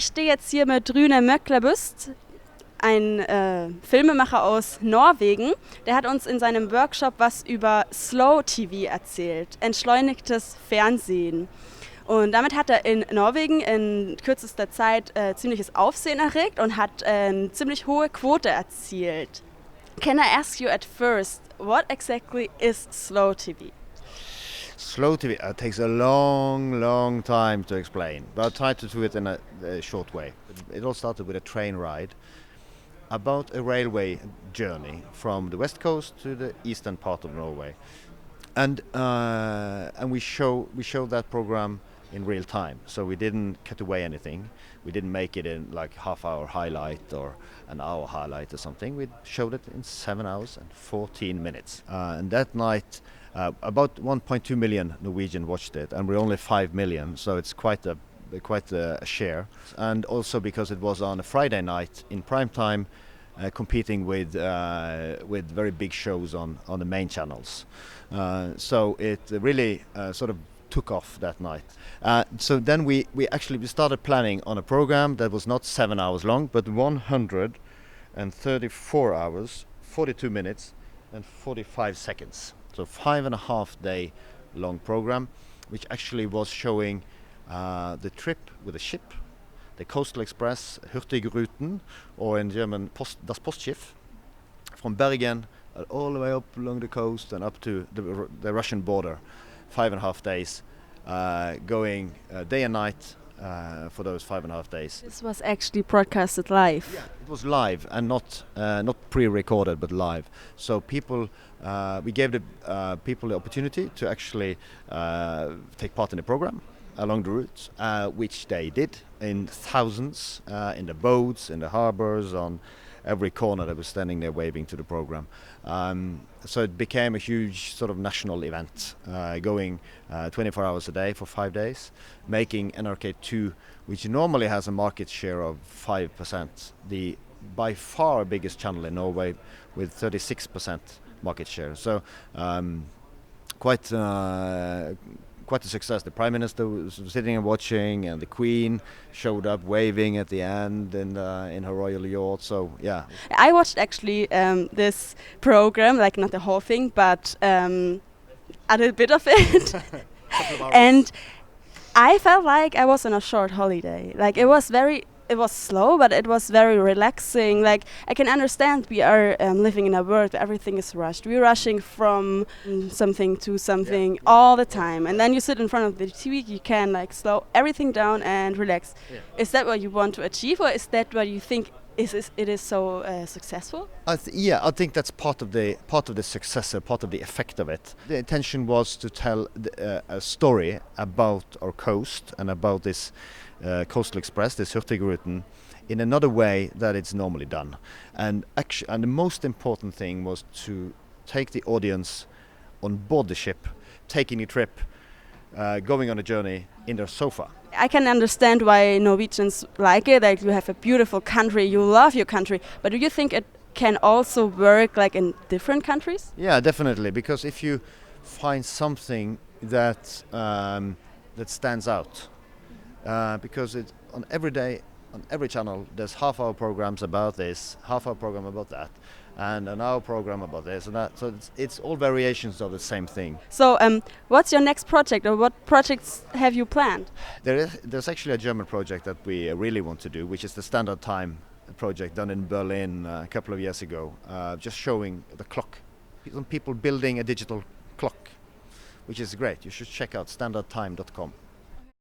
ich stehe jetzt hier mit Rune Møklebust, ein Filmemacher aus Norwegen. Der hat uns in seinem Workshop was über Slow TV erzählt, entschleunigtes Fernsehen. Und damit hat er in Norwegen in kürzester Zeit ziemliches Aufsehen erregt und hat eine ziemlich hohe Quote erzielt. Can I ask you at first, what exactly is slow TV? Slow TV takes a long time to explain, but I'll try to do it in a short way. It all started with a train ride about a railway journey from the west coast to the eastern part of Norway, and we showed that program in real time. So we didn't cut away anything. We didn't make it in like half-hour highlight or an hour highlight or something. We showed it in 7 hours and 14 minutes. And that night, about 1.2 million Norwegian watched it, and we're only 5 million, so it's quite a share. And also because it was on a Friday night in prime time, competing with very big shows on the main channels. So it really sort of took off that night. So then we started planning on a program that was not 7 hours long, but 134 hours, 42 minutes and 45 seconds. So 5.5 day long program, which actually was showing the trip with a ship, the coastal express Hurtigruten, or in German das Postschiffe, from Bergen all the way up along the coast and up to the Russian border. 5.5 days, going day and night for those 5.5 days. This was actually broadcasted live. Yeah, it was live and not pre-recorded, but live. So we gave the people the opportunity to actually take part in the program along the route, which they did in thousands, in the boats, in the harbors, on every corner that was standing there waving to the program. So it became a huge sort of national event, going 24 hours a day for 5 days, making NRK2, which normally has a market share of 5%, the by far biggest channel in Norway with 36% market share. So quite a success. The Prime Minister was sitting and watching, and the Queen showed up waving at the end in her royal yacht. So yeah, I watched actually this program, like not the whole thing, but a little bit of it, and I felt like I was on a short holiday. Like it was slow, but it was very relaxing. Like I can understand we are living in a world where everything is rushed. We're rushing from something to something all the time, and then you sit in front of the TV. You can like slow everything down and relax. Yeah. Is that what you want to achieve, or is that what you think it is so successful? I think that's part of the success, part of the effect of it. The intention was to tell a story about our coast and about this coastal express, this Hurtigruten, in another way that it's normally done. And the most important thing was to take the audience on board the ship, taking a trip, going on a journey in their sofa. I can understand why Norwegians like it. Like you have a beautiful country, you love your country. But do you think it can also work like in different countries? Yeah, definitely. Because if you find something that stands out, because on every channel there's half-hour programs about this, half-hour program about that, and an hour program about this and that. So it's all variations of the same thing. So what's your next project, or what projects have you planned? There's actually a German project that we really want to do, which is the Standard Time project done in Berlin a couple of years ago, just showing the clock. Some people building a digital clock, which is great. You should check out standardtime.com.